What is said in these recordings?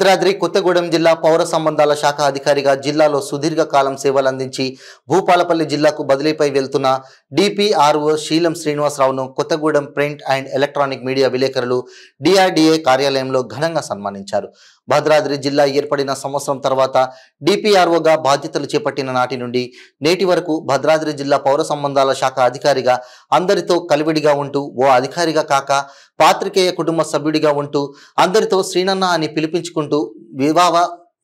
భద్రాద్రి కొత్తగూడెం జిల్లా పౌర సంబంధాల శాఖ అధికారిగా జిల్లాలో సుదీర్ఘ కాలం సేవలందించి భూపాలపల్లి జిల్లాకు బదిలీపై వెళ్తున్న డిపిఆర్ఓ శీలం శ్రీనివాసరావును Kothagudem print and electronic media విలేకరులు డిఆర్డీఏ కార్యాలయంలో ఘనంగా సన్మానించారు. భద్రాద్రి జిల్లా ఏర్పడిన సంవత్సరం తర్వాత డిపిఆర్ఓగా బాధ్యతలు చేపట్టిన నాటి నుండి నేటి వరకు భద్రాద్రి జిల్లా పౌర సంబంధాల శాఖ అధికారిగా అందరితో కలివిడిగా ఉంటూ ఓ అధికారిగా కాక పాత్రికేయ కుటుంబ సభ్యుడిగా ఉంటూ అందరితో శ్రీనన్న అని పిలిపించుకుంటూ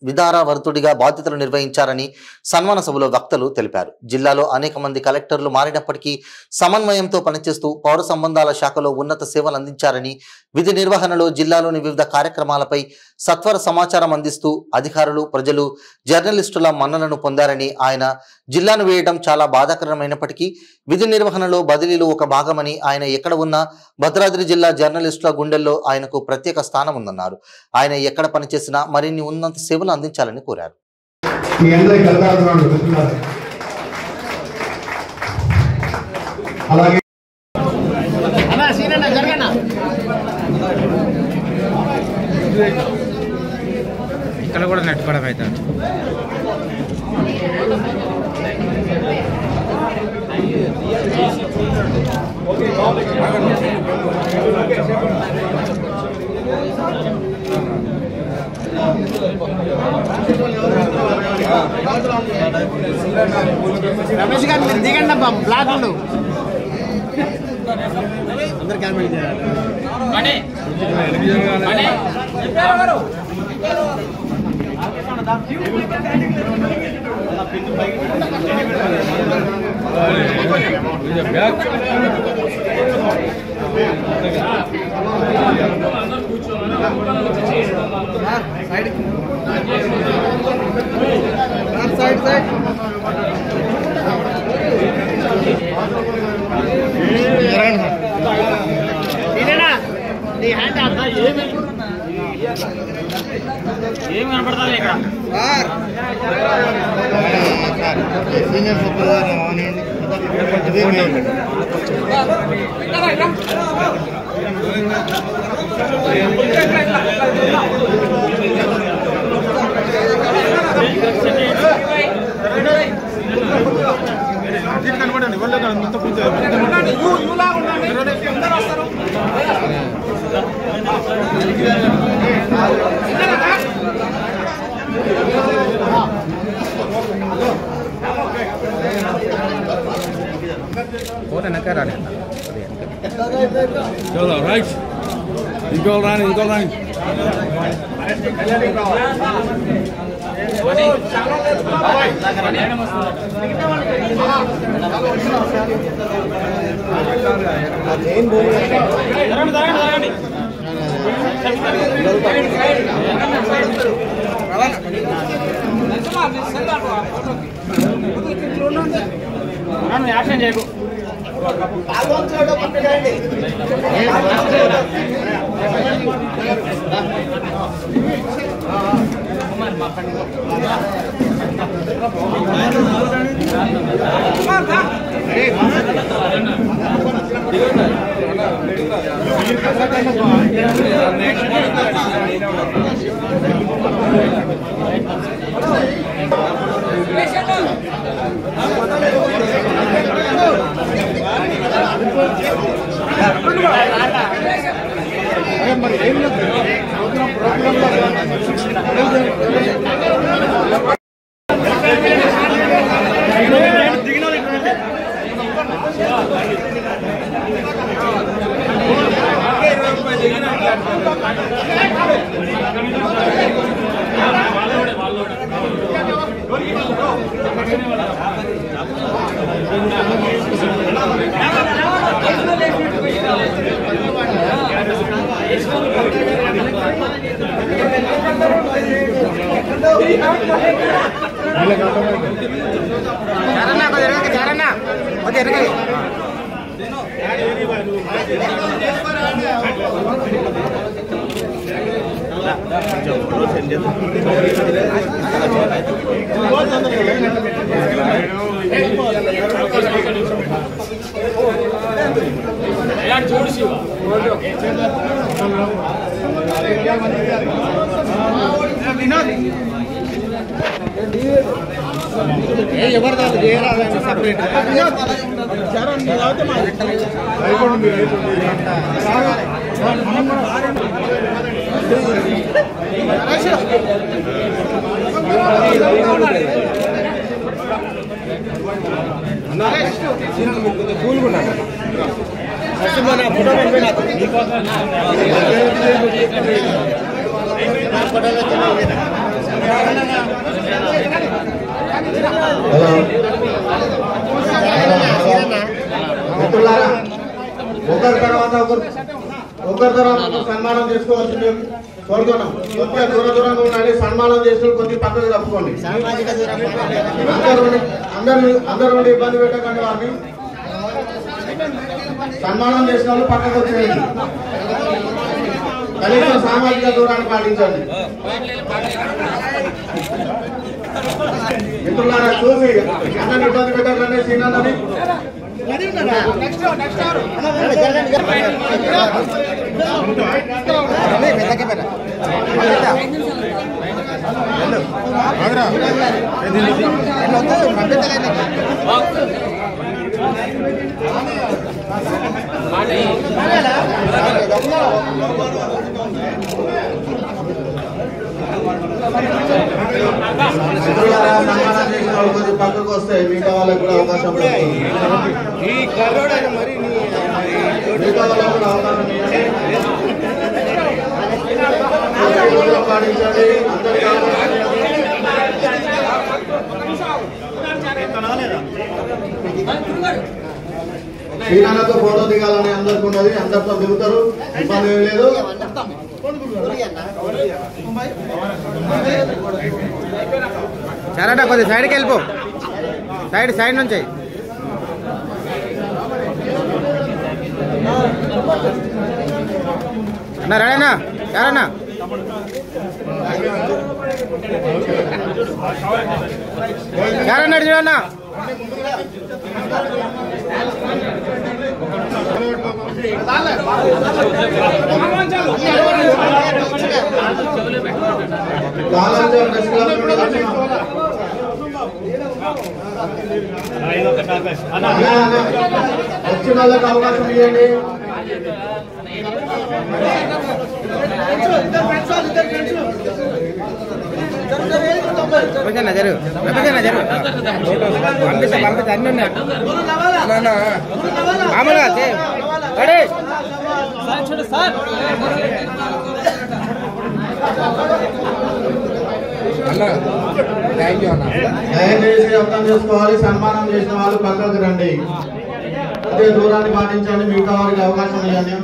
విధారవర్తుడిగా బాధ్యతలు నిర్వహించారని సన్మాన సభలో వక్తలు తెలిపారు. జిల్లాలో అనేక మంది కలెక్టర్లు మారినప్పటికీ సమన్వయంతో పనిచేస్తూ పౌర సంబంధాల శాఖలో ఉన్నత సేవలు అందించారని, విధి నిర్వహణలో జిల్లాలోని వివిధ కార్యక్రమాలపై సత్వర సమాచారం అందిస్తూ అధికారులు, ప్రజలు, జర్నలిస్టుల మన్ననను పొందారని, ఆయన జిల్లాను వేయడం చాలా బాధాకరమైనప్పటికీ విధి నిర్వహణలో బదిలీలు ఒక భాగమని, ఆయన ఎక్కడ ఉన్నా భద్రాద్రి జిల్లా జర్నలిస్టుల గుండెల్లో ఆయనకు ప్రత్యేక స్థానం ఉందన్నారు. ఆయన ఎక్కడ పనిచేసినా మరిన్ని ఉన్నత సేవలు అందించాలని కోరారు. ఇక్కడ కూడా నెట్టుకోవడం అవుతుంది. రమేష్ గారు మీరు దిగండి అబ్బా, బ్లాక్ ఉండు. అందరు క్యాన్సిల్ చేయాలి. సైడ్ సైడ్ ఇదేనా నీ హ్యాండ్ అంతా ఏమి కనపడతాను ఇక్కడ సీనియర్ సూపర్వైజర్ కనపడండి రైట్ ఇంకో రాని యాక్షన్ చేయకు. మరి ఏం లేదు जोड़ शिवा ఎవరు కాదు చేయరాదండి సపరేట్ మిత్రులారా ఒకరి తర్వాత ఒకరు సన్మానం చేసుకోవాల్సింది కోరుతున్నాం. కొద్దిగా దూరంగా ఉండాలి. సన్మానం చేసిన కొద్దిగా పక్కకు తప్పుకోండి. అందరూ ఉండి ఇబ్బంది పెట్టకండి. వారిని సన్మానం చేసిన వాళ్ళు పక్కకు వచ్చేయండి. కనీసం సామాజిక దూరాన్ని పాటించండి. మిత్రులారా చూసి అందరిని ఇబ్బంది పెట్టకండి. సీనాలని పక్కకు వస్తే మిగతా వాళ్ళకి కూడా అవకాశం పాటించండి. శ్రీనాథతో ఫోటో దిగాలని అందరికి ఉన్నది. అందరితో దిగుతారు, ఇబ్బంది ఏం లేదు. సరేనా కొద్దిగా సైడ్కి వెళ్ళిపో. సైడ్ నుంచి అన్న రెడీనా? సరేనా చూడన్నా. వచ్చిన వాళ్ళకి అవకాశం ఇవ్వండి. జరు పంపిస్తా అన్నీ ఉన్నాయి మామూలుగా రెడీ. దయచేసి అర్థం చేసుకోవాలి. సన్మానం చేసిన వాళ్ళు పక్కకు రండి. అదే దూరాన్ని పాటించండి. మిగతా వారికి అవకాశం ఇవ్వండి.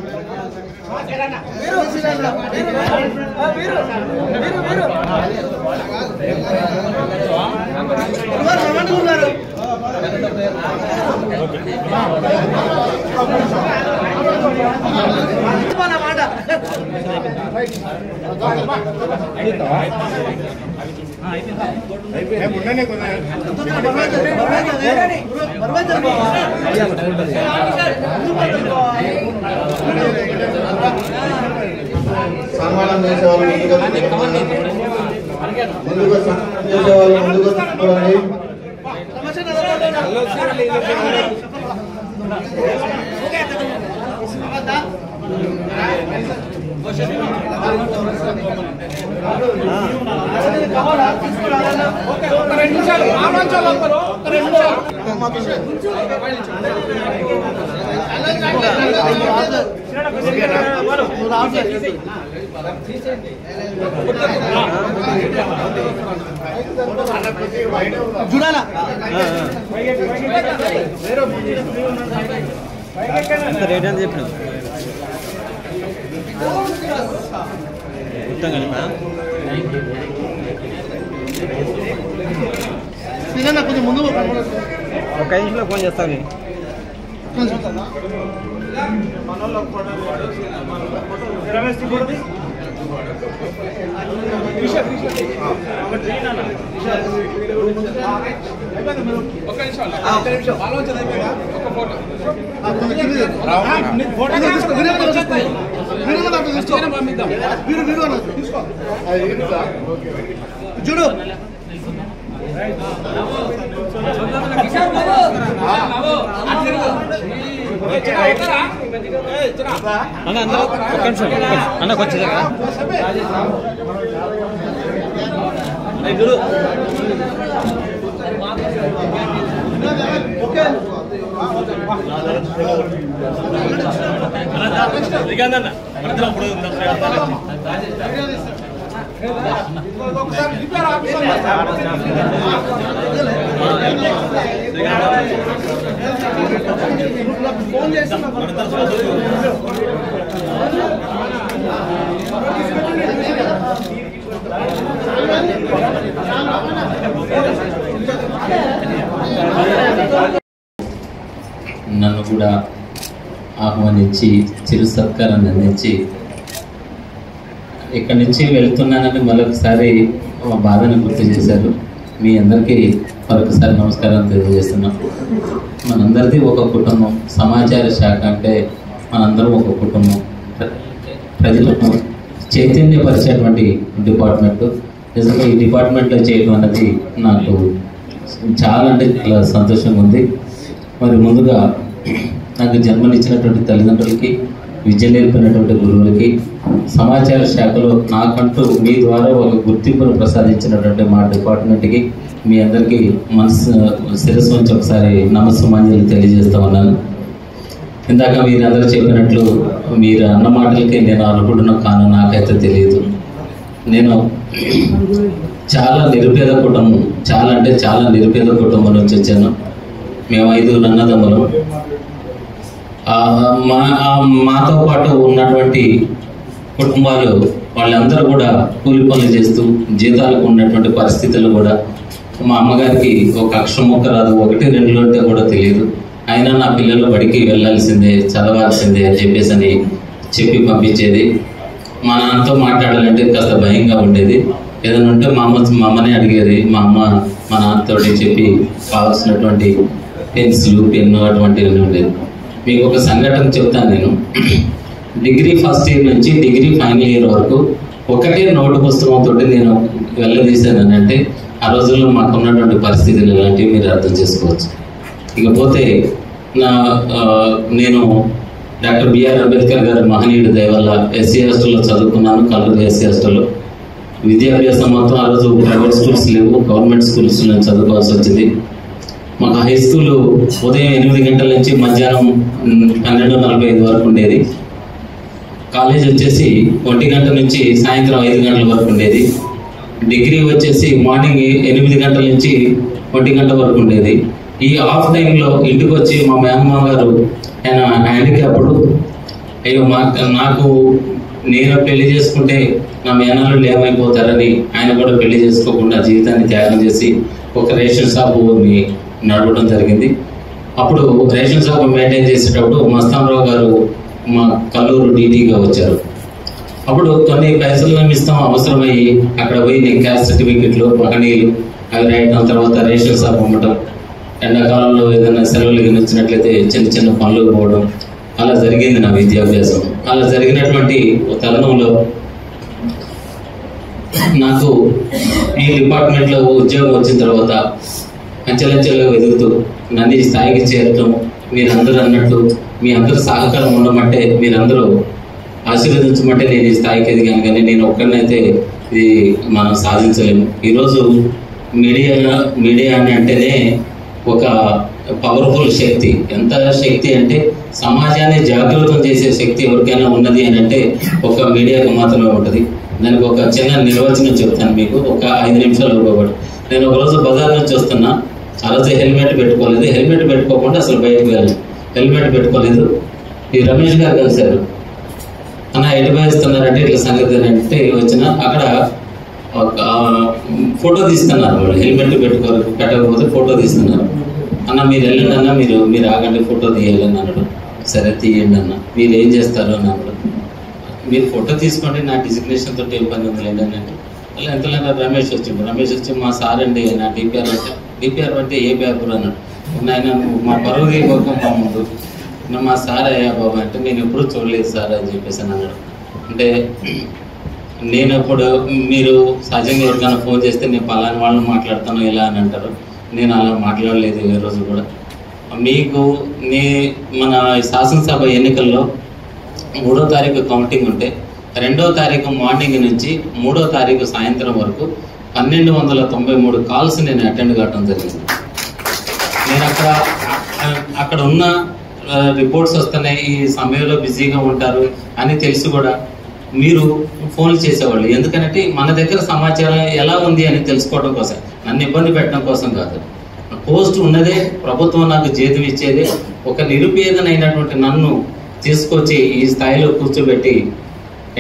సన్మానం చేసేవాళ్ళు ముందుగా సన్మానం చేసేవాళ్ళు ముందుగా తీసుకోండి. చూడాలా రేట్ అని చెప్పిన మొత్తం కలిపా కొంచెం ముందు ఒక 5 నిమిషంలో ఫోన్ చేస్తాను. చూడు నన్ను కూడా ఆహ్వానించి చిరు సత్కారాన్ని అందించి ఇక్కడి నుంచి వెళ్తున్నానని మరొకసారి మా బాధను గుర్తు చేశారు. మీ అందరికీ మరొకసారి నమస్కారం తెలియజేస్తున్నాం. మనందరిది ఒక కుటుంబం. సమాచార శాఖ అంటే మనందరం ఒక కుటుంబం. ప్రజలను చైతన్యపరిచేటువంటి డిపార్ట్మెంట్. నిజంగా ఈ డిపార్ట్మెంట్లో చేయడం అన్నది నాకు చాలా అంటే చాలా సంతోషంగా ఉంది. మరి ముందుగా నాకు జన్మనిచ్చినటువంటి తల్లిదండ్రులకి, విద్య నేర్పినటువంటి గురువులకి, సమాచార శాఖలో నాకంటూ మీ ద్వారా ఒక గుర్తింపును ప్రసాదించినటువంటి మా డిపార్ట్మెంట్కి మీ అందరికీ శిరస్సు నుంచి ఒకసారి నమస్సుమాంజలి తెలియజేస్తా ఉన్నాను. ఇందాక మీరందరూ చెప్పినట్లు మీరు అన్న మాటలకి నేను అనుకుంటున్నా కాను నాకైతే తెలియదు. నేను చాలా నిరుపేద కుటుంబం, చాలా అంటే చాలా నిరుపేద కుటుంబం నుంచి వచ్చాను. మేము 5 అన్నదమ్ములు. మాతో పాటు ఉన్నటువంటి కుటుంబాలు వాళ్ళందరూ కూడా కూలి పనులు చేస్తూ జీతాలకు ఉన్నటువంటి పరిస్థితులు కూడా మా అమ్మగారికి ఒక అక్షరం ముక్క రాదు, 1, 2 అంటే కూడా తెలియదు. అయినా నా పిల్లలు బడికి వెళ్ళాల్సిందే, చదవాల్సిందే అని చెప్పి పంపించేది. మా నాన్నతో మాట్లాడాలంటే కాస్త భయంగా ఉండేది. ఏదైనా ఉంటే మా అమ్మనే అడిగేది. మా అమ్మ మా నాన్నతో చెప్పి కావాల్సినటువంటి పెన్సిల్, పెన్ను అటువంటివన్నీ ఉండేది. మీకు ఒక సంఘటన చెప్తాను. నేను డిగ్రీ ఫస్ట్ ఇయర్ నుంచి డిగ్రీ ఫైనల్ ఇయర్ వరకు ఒకటే నోటు పుస్తకంతో నేను వెళ్ళదీశాను అంటే ఆ రోజుల్లో మాకు ఉన్నటువంటి పరిస్థితులు ఎలాంటివి మీరు అర్థం చేసుకోవచ్చు. ఇకపోతే నేను డాక్టర్ బిఆర్ అంబేద్కర్ గారి మహనీయుడి దయ వల్ల ఎస్సీ హాస్టల్లో చదువుకున్నాను. కల్లూరు ఎస్సీ హాస్టల్లో విద్యాభ్యాసం మొత్తం ఆ రోజు ప్రైవేట్ స్కూల్స్ లేవు, గవర్నమెంట్ స్కూల్స్ నేను చదువుకోవాల్సి వచ్చింది. మాకు హై స్కూల్ ఉదయం 8 గంటల నుంచి మధ్యాహ్నం 12:45 వరకు ఉండేది. కాలేజ్ వచ్చేసి 1 గంట నుంచి సాయంత్రం 5 గంటల వరకు ఉండేది. డిగ్రీ వచ్చేసి మార్నింగ్ 8 గంటల నుంచి 1 గంట వరకు ఉండేది. ఈ హాఫ్ టైంలో ఇంటికి వచ్చి మా మేనమామ గారు ఆయన హ్యాండిక్యాప్డ్, అయ్యో నాకు నేను పెళ్లి చేసుకుంటే నా మేనల్లుళ్ళు ఏమైపోతారని ఆయన కూడా పెళ్లి చేసుకోకుండా జీవితాన్ని త్యాగం చేసి ఒక రేషన్ షాపుని నడవడం జరిగింది. అప్పుడు రేషన్ షాపు మెయింటైన్ చేసేటప్పుడు మస్తానరావు గారు మా కల్లూరు డీటీగా వచ్చారు. అప్పుడు కొన్ని పైసలు ఇస్తాం అవసరమయ్యి అక్కడ పోయి నేను క్యాస్ట్ సర్టిఫికెట్లు, పకనీలు అవి రాయటం, తర్వాత రేషన్ షాప్ అమ్మటం, ఎండాకాలంలో ఏదైనా సెలవులు వచ్చినట్లయితే చిన్న చిన్న పనులు పోవడం, అలా జరిగింది నా విద్యాభ్యాసం. అలా జరిగినటువంటి తరుణంలో నాకు ఈ డిపార్ట్మెంట్లో ఉద్యోగం వచ్చిన తర్వాత అంచెలంచెలుగా వెతుకుతూ నన్ను ఈ స్థాయికి చేరటం, మీరందరూ అన్నట్టు మీ అందరూ సహకారం ఉండమంటే, మీరందరూ ఆశీర్వదించమంటే నేను ఈ స్థాయికి ఎదిగాను. కానీ నేను ఒక్కడినైతే ఇది మనం సాధించలేము. ఈరోజు మీడియా అని అంటేనే ఒక పవర్ఫుల్ శక్తి. ఎంత శక్తి అంటే సమాజాన్ని జాగృతం చేసే శక్తి ఎవరికైనా ఉన్నది అని అంటే ఒక మీడియాకు మాత్రమే ఉంటుంది. దానికి ఒక చిన్న నిర్వచనం చెప్తాను మీకు, ఒక 5 నిమిషాలు ఇవ్వబడి. నేను ఒకరోజు బజార్ నుంచి వస్తున్నా. ఆ రోజు హెల్మెట్ పెట్టుకోలేదు. హెల్మెట్ పెట్టుకోకుండా అసలు బయటకు వెళ్ళాను. హెల్మెట్ పెట్టుకోలేదు. ఈ రమేష్ గారు కలిశారు. అన్న ఎటు భావిస్తున్నారంటే ఇట్లా సంగతి అంటే వచ్చిన అక్కడ ఒక ఫోటో తీస్తున్నారు. వాళ్ళు హెల్మెట్ పెట్టకపోతే ఫోటో తీస్తున్నారు. అన్న మీరు వెళ్ళండి అన్న, మీరు ఆగండి, ఫోటో తీయాలని అన్నాడు. సరే తీయండి అన్న. మీరు ఏం చేస్తారు అని అన్నాడు. మీరు ఫోటో తీసుకోండి, నా డిజిగ్నేషన్ తోటి ఏం పని ఉందిలేండి అని అంటే అలా ఎంతలో రమేష్ వచ్చిండు. రమేష్ వచ్చి మా సార్ అండి నా డిపిఆర్ అంటే, డిపిఆర్ అంటే ఏ పేపర్ అన్నాడు. ఆయన మా పరువు తీయకపోక మా ముందు మా సార్ అయ్యా బాబా అంటే నేను ఎప్పుడూ చూడలేదు సార్ అని చెప్పేసి అన్నాడు. అంటే నేను అప్పుడు మీరు సహజంగా ఎవరికైనా ఫోన్ చేస్తే నేను పలాని వాళ్ళని మాట్లాడతాను ఇలా అని అంటారు. నేను అలా మాట్లాడలేదు ఏ రోజు కూడా. మీకు మన శాసనసభ ఎన్నికల్లో 3వ తారీఖు కౌంటింగ్ ఉంటే 2వ తారీఖు మార్నింగ్ నుంచి 3వ తారీఖు సాయంత్రం వరకు 1293 కాల్స్ నేను అటెండ్ కావడం జరిగింది. నేను అక్కడ ఉన్న రిపోర్ట్స్ వస్తున్నాయి, ఈ సమయంలో బిజీగా ఉంటారు అని తెలిసి కూడా మీరు ఫోన్లు చేసేవాళ్ళు. ఎందుకంటే మన దగ్గర సమాచారం ఎలా ఉంది అని తెలుసుకోవడం కోసం, నన్ను ఇబ్బంది పెట్టడం కోసం కాదు. పోస్ట్ ఉన్నదే, ప్రభుత్వం నాకు జీతం ఇచ్చేదే. ఒక నిరుపేదనైనటువంటి నన్ను తీసుకొచ్చి ఈ స్థాయిలో కూర్చోబెట్టి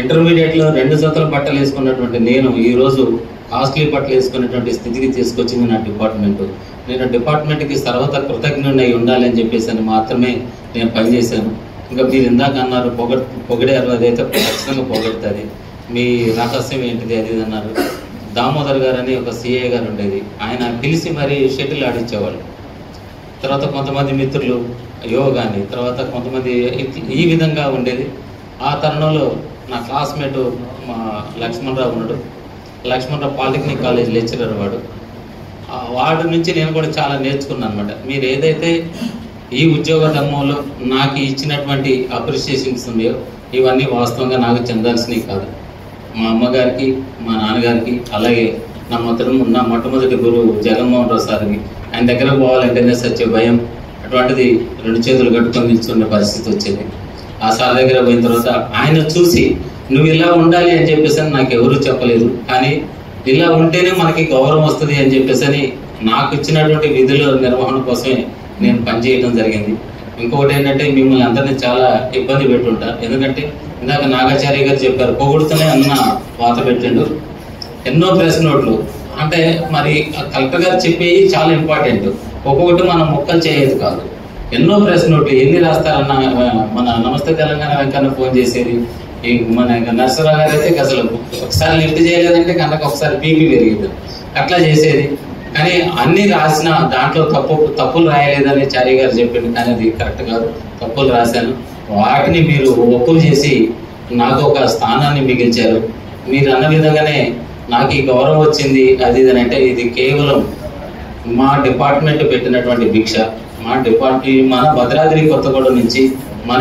ఇంటర్మీడియట్లో 2 జతల బట్టలు వేసుకున్నటువంటి నేను ఈరోజు కాస్ట్లీ బట్టలు వేసుకునేటువంటి స్థితికి తీసుకొచ్చింది నా డిపార్ట్మెంట్. నేను డిపార్ట్మెంట్కి సర్వత కృతజ్ఞుడై ఉండాలి అని చెప్పేసి అని మాత్రమే నేను పనిచేశాను. ఇంకా మీరు ఇందాక అన్నారు పొగిడారు, అదైతే ఖచ్చితంగా పొగడుతుంది. మీ రహస్యం ఏంటిది అది అన్నారు. దామోదర్ గారు అని ఒక సిఐ గారు ఉండేది, ఆయన పిలిచి మరీ షటిల్ ఆడించేవాళ్ళు. తర్వాత కొంతమంది మిత్రులు యోగాని, తర్వాత కొంతమంది ఈ విధంగా ఉండేది. ఆ తరుణంలో నా క్లాస్మేట్ మా లక్ష్మణరావు ఉన్నాడు. Lakshmanarao polytechnic college lecturer. వాడి నుంచి నేను కూడా చాలా నేర్చుకున్నాను అనమాట. మీరు ఏదైతే ఈ ఉద్యోగ ధర్మంలో నాకు ఇచ్చినటువంటి అప్రిషియేషన్స్ ఉన్నాయో ఇవన్నీ వాస్తవంగా నాకు చెందాల్సినవి కాదు. మా అమ్మగారికి, మా నాన్నగారికి, అలాగే నా మొట్టమొదటి గురువు జగన్మోహన్ రావు సార్కి, ఆయన దగ్గర పోవాలంటేనే సచ్చే భయం, అటువంటిది 2 చేతులు కట్టుకొని నిల్చుకునే పరిస్థితి వచ్చేది. ఆ సార్ దగ్గర పోయిన తర్వాత ఆయన చూసి నువ్వు ఇలా ఉండాలి అని చెప్పేసి నాకు ఎవరూ చెప్పలేదు, కానీ ఇలా ఉంటేనే మనకి గౌరవం వస్తుంది అని చెప్పేసి నాకు ఇచ్చినటువంటి విధుల నిర్వహణ కోసమే నేను పనిచేయడం జరిగింది. ఇంకొకటి ఏంటంటే మిమ్మల్ని అందరినీ చాలా ఇబ్బంది పెట్టుంటా. ఎందుకంటే ఇందాక నాగాచార్య గారు చెప్పారు, పొగుడుతూనే అన్న వాత పెట్టిండు. ఎన్నో ప్రెస్ నోట్లు అంటే మరి కలెక్టర్ గారు చెప్పేవి చాలా ఇంపార్టెంట్, ఒక్కొక్కటి మనం మొక్కలు చేయదు కాదు. ఎన్నో ప్రెస్ నోట్లు ఎన్ని రాస్తారన్న మన నమస్తే తెలంగాణ వెంకన్న ఫోన్ చేసేది. మన నర్సరావు గారు అయితే అసలు ఒకసారి లిఫ్ట్ చేయలేదంటే కనుక ఒకసారి బీపీ పెరిగింది, అట్లా చేసేది. కానీ అన్ని రాసిన దాంట్లో తప్పులు రాయలేదని చారి గారు చెప్పింది, కానీ అది కరెక్ట్ కాదు, తప్పులు రాశాను. వాటిని మీరు ఒప్పులు చేసి నాకు ఒక స్థానాన్ని మిగిల్చారు. మీరు అన్న విధంగానే నాకు ఈ గౌరవం వచ్చింది అది ఇది అంటే ఇది కేవలం మా డిపార్ట్మెంట్ పెట్టినటువంటి భిక్ష. మన భద్రాద్రి కొత్తగూడెం నుంచి మన